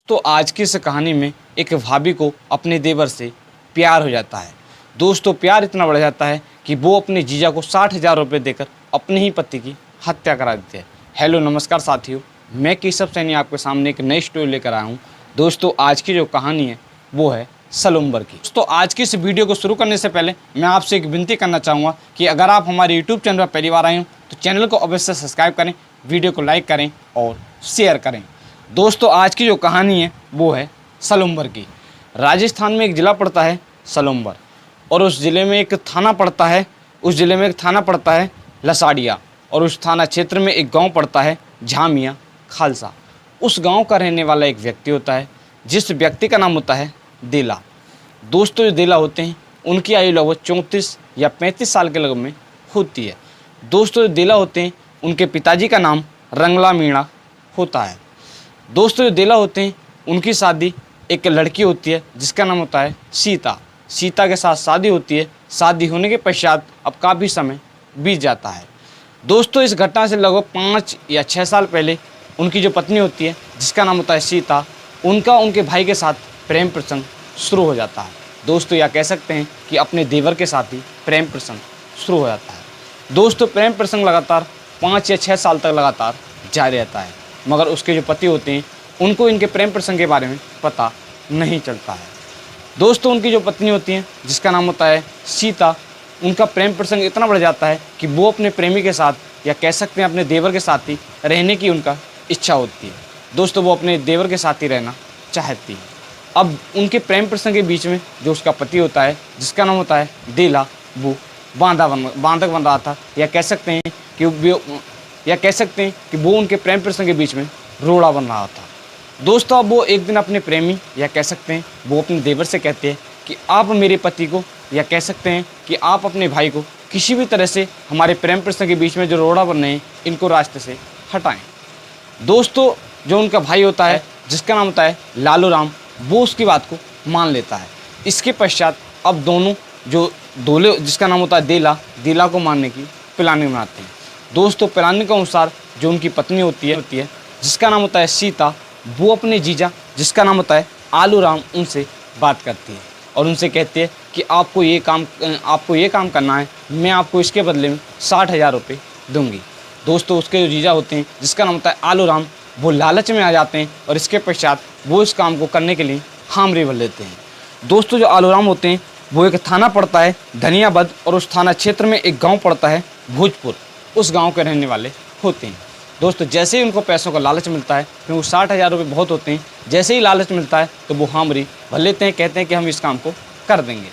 तो आज की इस कहानी में एक भाभी को अपने देवर से प्यार हो जाता है। दोस्तों प्यार इतना बढ़ जाता है कि वो अपने जीजा को 60,000 रुपये देकर अपने ही पति की हत्या करा देते हैं। हेलो नमस्कार साथियों, मैं केशव सैनी आपके सामने एक नई स्टोरी लेकर आया हूँ। दोस्तों आज की जो कहानी है वो है सलुम्बर की। दोस्तों आज की इस वीडियो को शुरू करने से पहले मैं आपसे एक विनती करना चाहूँगा कि अगर आप हमारे यूट्यूब चैनल पर पहली बार आए हो तो चैनल को अवश्य सब्सक्राइब करें, वीडियो को लाइक करें और शेयर करें। दोस्तों आज की जो कहानी है वो है सलुम्बर की। राजस्थान में एक ज़िला पड़ता है सलुम्बर और उस ज़िले में एक थाना पड़ता है लसाड़िया और उस थाना क्षेत्र में एक गांव पड़ता है झामिया खालसा। उस गांव का रहने वाला एक व्यक्ति होता है जिस व्यक्ति का नाम होता है देला। दोस्तों जो देला होते हैं उनकी आयु लगभग 34 या 35 साल के लगभग में होती है। दोस्तों जो देला होते हैं उनके पिताजी का नाम रंगला मीणा होता है। दोस्तों जो देला होते हैं उनकी शादी एक लड़की होती है जिसका नाम होता है सीता। सीता के साथ शादी होती है। शादी होने के पश्चात अब काफ़ी समय बीत जाता है। दोस्तों इस घटना से लगभग 5 या 6 साल पहले उनकी जो पत्नी होती है जिसका नाम होता है सीता, उनका उनके भाई के साथ प्रेम प्रसंग शुरू हो जाता है। दोस्तों या कह सकते हैं कि अपने देवर के साथ ही प्रेम प्रसंग शुरू हो जाता है। दोस्तों प्रेम प्रसंग लगातार 5 या 6 साल तक लगातार जारी रहता है, मगर उसके जो पति होते हैं उनको इनके प्रेम प्रसंग के बारे में पता नहीं चलता है। दोस्तों उनकी जो पत्नी होती हैं जिसका नाम होता है सीता, उनका प्रेम प्रसंग इतना बढ़ जाता है कि वो अपने प्रेमी के साथ या कह सकते हैं अपने देवर के साथ ही रहने की उनका इच्छा होती है। दोस्तों वो अपने देवर के साथ ही रहना चाहती है। अब उनके प्रेम प्रसंग के बीच में जो उसका पति होता है जिसका नाम होता है देला, वो बांधक बन रहा था या कह सकते हैं कि वो उनके प्रेम प्रसंग के बीच में रोड़ा बन रहा था। दोस्तों अब वो एक दिन अपने प्रेमी या कह सकते हैं वो अपने देवर से कहते हैं कि आप मेरे पति को या कह सकते हैं कि आप अपने भाई को किसी भी तरह से हमारे प्रेम प्रसंग के बीच में जो रोड़ा बन रहे हैं इनको रास्ते से हटाएं। दोस्तों जो उनका भाई होता है जिसका नाम होता है लालू राम, वो उसकी बात को मान लेता है। इसके पश्चात अब दोनों जो दूल्हे जिसका नाम होता है देला को मारने की प्लानिंग बनाते हैं। दोस्तों प्लानिंग के अनुसार जो उनकी पत्नी होती है जिसका नाम होता है सीता, वो अपने जीजा जिसका नाम होता है आलू राम उनसे बात करती है और उनसे कहती है कि आपको ये काम करना है, मैं आपको इसके बदले में 60,000 रुपये दूंगी। दोस्तों उसके जो जीजा होते हैं जिसका नाम होता है आलू राम, वो लालच में आ जाते हैं और इसके पश्चात वो इस काम को करने के लिए हामरी भर लेते हैं। दोस्तों जो आलू राम होते हैं वो एक थाना पड़ता है धनियाबद और उस थाना क्षेत्र में एक गाँव पड़ता है भोजपुर, उस गाँव के रहने वाले होते हैं। दोस्तों जैसे ही उनको पैसों का लालच मिलता है क्योंकि 60,000 रुपये बहुत होते हैं, जैसे ही लालच मिलता है तो वो हामरी भर लेते हैं, कहते हैं कि हम इस काम को कर देंगे।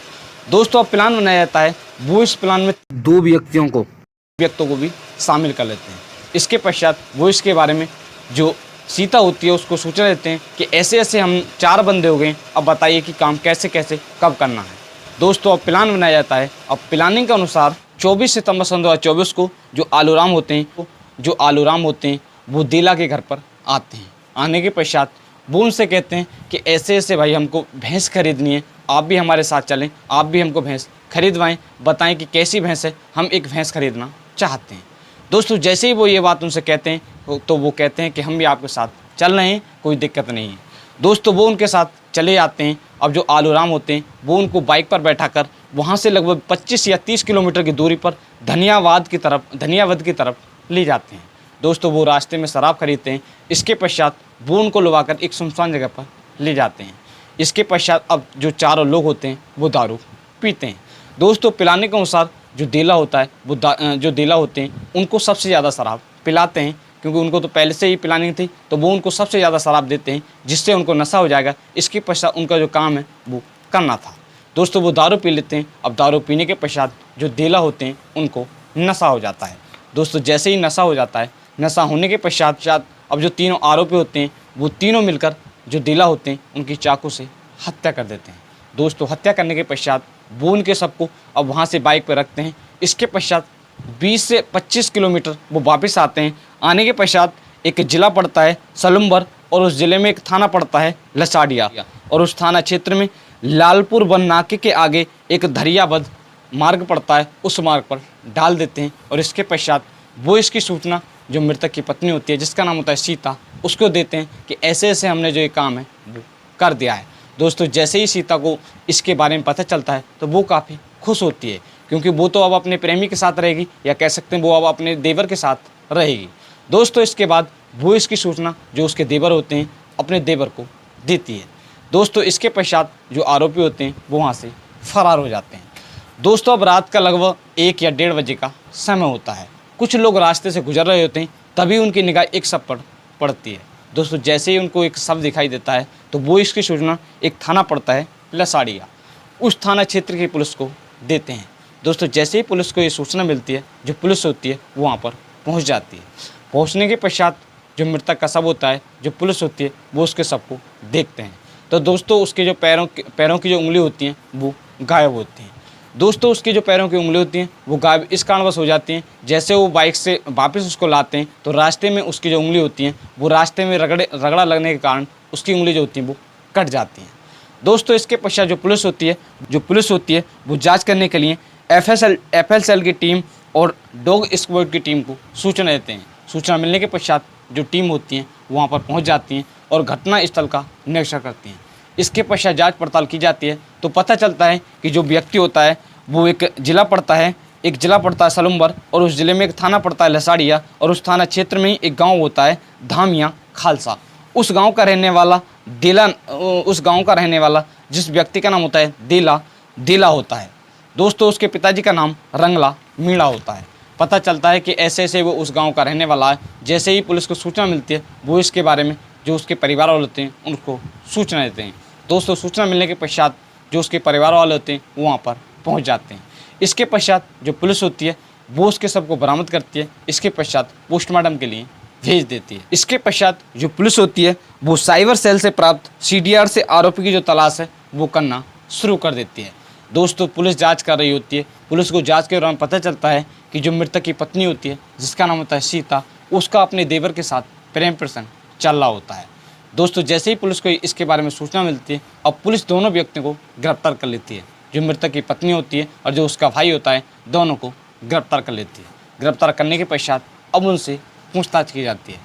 दोस्तों अब प्लान बनाया जाता है। वो इस प्लान में 2 व्यक्तियों को भी शामिल कर लेते हैं। इसके पश्चात वो इसके बारे में जो सीता होती है उसको सूचना देते हैं कि ऐसे ऐसे हम 4 बंदे हो गए, अब बताइए कि काम कैसे कब करना है। दोस्तों अब प्लान बनाया जाता है। अब प्लानिंग के अनुसार 24 सितंबर सन 2024 को जो आलू राम होते हैं वो देला के घर पर आते हैं। आने के पश्चात वो उनसे कहते हैं कि ऐसे ऐसे भाई हमको भैंस खरीदनी है, आप भी हमारे साथ चलें, आप भी हमको भैंस खरीदवाएं, बताएं कि कैसी भैंस है, हम एक भैंस खरीदना चाहते हैं। दोस्तों जैसे ही वो ये बात उनसे कहते हैं तो वो कहते हैं कि हम भी आपके साथ चल रहे हैं, कोई दिक्कत नहीं है। दोस्तों वो उनके साथ चले जाते हैं। अब जो आलू राम होते हैं वो उनको बाइक पर बैठाकर वहाँ से लगभग 25 या 30 किलोमीटर की दूरी पर धनियावद की तरफ ले जाते हैं। दोस्तों वो रास्ते में शराब खरीदते हैं। इसके पश्चात वो उनको लुभाकर एक सुनसान जगह पर ले जाते हैं। इसके पश्चात अब जो चारों लोग होते हैं वो दारू पीते हैं। दोस्तों पिलाने के अनुसार जो देला होते हैं उनको सबसे ज़्यादा शराब पिलाते हैं, क्योंकि उनको तो पहले से ही प्लानिंग थी, तो वो उनको सबसे ज़्यादा शराब देते हैं जिससे उनको नशा हो जाएगा। इसके पश्चात उनका जो काम है वो करना था। दोस्तों वो दारू पी लेते हैं। अब दारू पीने के पश्चात जो देला होते हैं उनको नशा हो जाता है। दोस्तों जैसे ही नशा हो जाता है, नशा होने के पश्चात अब जो तीनों आरोपी होते हैं वो तीनों मिलकर जो देला होते हैं उनकी चाकू से हत्या कर देते हैं। दोस्तों हत्या करने के पश्चात वो उनके सबको अब वहाँ से बाइक पर रखते हैं। इसके पश्चात 20 से 25 किलोमीटर वो वापस आते हैं। आने के पश्चात एक ज़िला पड़ता है सलुम्बर और उस ज़िले में एक थाना पड़ता है लसाड़िया और उस थाना क्षेत्र में लालपुर वन नाके के आगे एक धरियाबद मार्ग पड़ता है, उस मार्ग पर डाल देते हैं। और इसके पश्चात वो इसकी सूचना जो मृतक की पत्नी होती है जिसका नाम होता है सीता, उसको देते हैं कि ऐसे ऐसे हमने जो ये काम है वो कर दिया है। दोस्तों जैसे ही सीता को इसके बारे में पता चलता है तो वो काफ़ी खुश होती है, क्योंकि वो तो अब अपने प्रेमी के साथ रहेगी, या कह सकते हैं वो अब अपने देवर के साथ रहेगी। दोस्तों इसके बाद वो इसकी सूचना जो उसके देवर होते हैं अपने देवर को देती है। दोस्तों इसके पश्चात जो आरोपी होते हैं वो वहाँ से फरार हो जाते हैं। दोस्तों अब रात का लगभग 1 या 1:30 बजे का समय होता है। कुछ लोग रास्ते से गुजर रहे होते हैं, तभी उनकी निगाह एक शव पर पड़ती है। दोस्तों जैसे ही उनको एक शव दिखाई देता है तो वो इसकी सूचना एक थाना पड़ता है लसाड़िया, उस थाना क्षेत्र की पुलिस को देते हैं। दोस्तों जैसे ही पुलिस को ये सूचना मिलती है, जो पुलिस होती है वो वहाँ पर पहुँच जाती है। पहुँचने के पश्चात जो मृतक का शव होता है, जो पुलिस होती है वो उसके शव को देखते हैं। तो दोस्तों उसके जो पैरों की जो उंगली होती हैं वो गायब होती हैं। दोस्तों उसकी जो पैरों की उंगली होती हैं वो गायब इस कारणवश हो जाती हैं, जैसे वो बाइक से वापस उसको लाते हैं तो रास्ते में उसकी जो उंगली होती हैं वो रास्ते में रगड़ा लगने के कारण उसकी उंगली जो होती हैं वो कट जाती हैं। दोस्तों इसके पश्चात जो पुलिस होती है वो जांच करने के लिए FSL की टीम और डॉग स्क्वाड की टीम को सूचना देते हैं। सूचना मिलने के पश्चात जो टीम होती हैं वहाँ पर पहुँच जाती हैं और घटना स्थल का निरीक्षण करती हैं। इसके पश्चात जांच पड़ताल की जाती है तो पता चलता है कि जो व्यक्ति होता है वो एक जिला पड़ता है सलुम्बर, और उस ज़िले में एक थाना पड़ता है लसाड़िया, और उस थाना क्षेत्र में ही एक गांव होता है धामिया खालसा। उस गांव का रहने वाला जिस व्यक्ति का नाम होता है देला होता है। दोस्तों उसके पिताजी का नाम रंगला मीणा होता है। पता चलता है कि ऐसे ऐसे वो उस गाँव का रहने वाला है। जैसे ही पुलिस को सूचना मिलती है वो इसके बारे में जो उसके परिवार वाले होते हैं उनको सूचना देते हैं। दोस्तों सूचना मिलने के पश्चात जो उसके परिवार वाले होते हैं वो वहाँ पर पहुँच जाते हैं। इसके पश्चात जो पुलिस होती है वो उसके शव को बरामद करती है। इसके पश्चात पोस्टमार्टम के लिए भेज देती है। इसके पश्चात जो पुलिस होती है वो साइबर सेल से प्राप्त CDR से आरोपी की जो तलाश है वो करना शुरू कर देती है। दोस्तों पुलिस जांच कर रही होती है। पुलिस को जांच के दौरान पता चलता है कि जो मृतक की पत्नी होती है जिसका नाम होता है सीता, उसका अपने देवर के साथ प्रेम प्रसंग चल रहा होता है। दोस्तों जैसे ही पुलिस को इसके बारे में सूचना मिलती है अब पुलिस दोनों व्यक्तियों को गिरफ्तार कर लेती है। जो मृतक की पत्नी होती है और जो उसका भाई होता है दोनों को गिरफ्तार कर लेती है। गिरफ्तार करने के पश्चात अब उनसे पूछताछ की जाती है।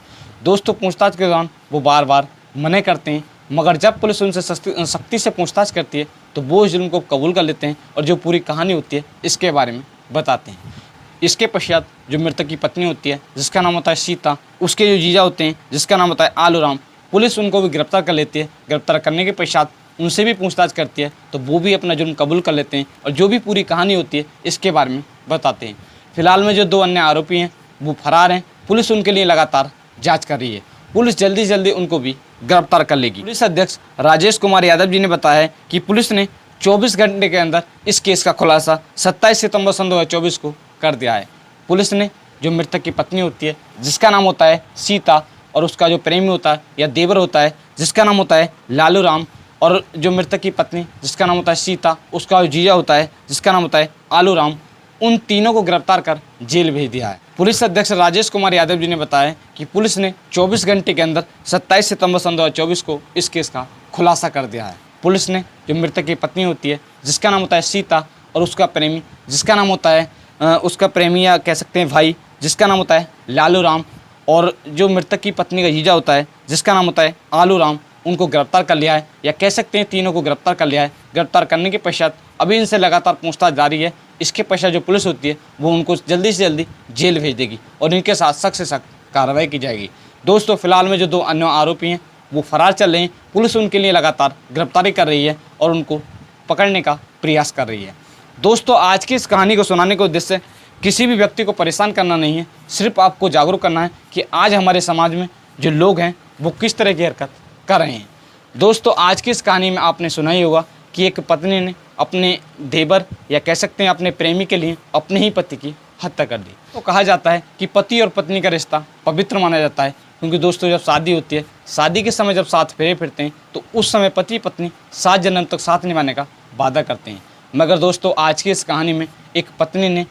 दोस्तों पूछताछ के दौरान वो बार बार मना करते हैं, मगर जब पुलिस उनसे सख्ती से पूछताछ करती है तो वो इस जुर्म को कबूल कर लेते हैं और जो पूरी कहानी होती है इसके बारे में बताते हैं। इसके पश्चात जो मृतक की पत्नी होती है जिसका नाम होता है सीता, उसके जो जीजा होते हैं जिसका नाम होता है आलूराम, पुलिस उनको भी गिरफ्तार कर लेती है। गिरफ्तार करने के पश्चात उनसे भी पूछताछ करती है तो वो भी अपना जुर्म कबूल कर लेते हैं और जो भी पूरी कहानी होती है इसके बारे में बताते हैं। फिलहाल में जो 2 अन्य आरोपी हैं वो फरार हैं। पुलिस उनके लिए लगातार जांच कर रही है। पुलिस जल्दी से जल्दी उनको भी गिरफ्तार कर लेगी। पुलिस अध्यक्ष राजेश कुमार यादव जी ने बताया है कि पुलिस ने 24 घंटे के अंदर इस केस का खुलासा 27 सितंबर सन 2024 को कर दिया है। पुलिस ने जो मृतक की पत्नी होती है जिसका नाम होता है सीता, और उसका जो प्रेमी होता है या देवर होता है जिसका नाम होता है लालू राम, और जो मृतक की पत्नी जिसका नाम होता है सीता, उसका जो जीजा होता है जिसका नाम होता है आलू राम, उन तीनों को गिरफ्तार कर जेल भेज दिया है। पुलिस अध्यक्ष राजेश कुमार यादव जी ने बताया कि पुलिस ने 24 घंटे के अंदर 27 सितंबर सन 2024 को इस केस का खुलासा कर दिया है। पुलिस ने जो मृतक की पत्नी होती है जिसका नाम होता है सीता, और उसका प्रेमी जिसका नाम होता है उसका प्रेमी या कह सकते हैं भाई जिसका नाम होता है लालू राम, और जो मृतक की पत्नी का जीजा होता है जिसका नाम होता है आलू राम, उनको गिरफ्तार कर लिया है, या कह सकते हैं तीनों को गिरफ्तार कर लिया है। गिरफ्तार करने के पश्चात अभी इनसे लगातार पूछताछ जारी है। इसके पश्चात जो पुलिस होती है वो उनको जल्दी से जल्दी जेल भेज देगी और इनके साथ सख्त से सख्त कार्रवाई की जाएगी। दोस्तों फिलहाल में जो 2 अन्य आरोपी हैं वो फरार चल रहे हैं। पुलिस उनके लिए लगातार गिरफ्तारी कर रही है और उनको पकड़ने का प्रयास कर रही है। दोस्तों आज की इस कहानी को सुनाने के उद्देश्य किसी भी व्यक्ति को परेशान करना नहीं है, सिर्फ आपको जागरूक करना है कि आज हमारे समाज में जो लोग हैं वो किस तरह की हरकत कर रहे हैं। दोस्तों आज की इस कहानी में आपने सुना ही होगा कि एक पत्नी ने अपने देवर या कह सकते हैं अपने प्रेमी के लिए अपने ही पति की हत्या कर दी। तो कहा जाता है कि पति और पत्नी का रिश्ता पवित्र माना जाता है, क्योंकि दोस्तों जब शादी होती है, शादी के समय जब साथ फेरे फिरते हैं तो उस समय पति पत्नी 7 जन्म तक साथ निभाने का वादा करते हैं। मगर दोस्तों आज की इस कहानी में एक पत्नी ने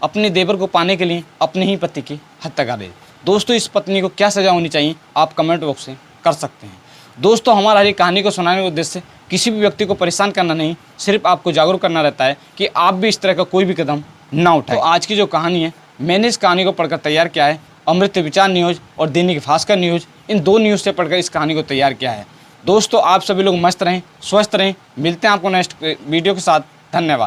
अपने देवर को पाने के लिए अपने ही पति की हत्या कर दी। दोस्तों इस पत्नी को क्या सज़ा होनी चाहिए आप कमेंट बॉक्स से कर सकते हैं। दोस्तों हमारा ये कहानी को सुनाने का उद्देश्य किसी भी व्यक्ति को परेशान करना नहीं, सिर्फ आपको जागरूक करना रहता है कि आप भी इस तरह का कोई भी कदम ना उठाएं। तो आज की जो कहानी है मैंने इस कहानी को पढ़कर तैयार किया है अमृत विचार न्यूज़ और दैनिक भास्कर न्यूज़, इन 2 न्यूज़ से पढ़कर इस कहानी को तैयार किया है। दोस्तों आप सभी लोग मस्त रहें, स्वस्थ रहें। मिलते हैं आपको नेक्स्ट वीडियो के साथ। धन्यवाद।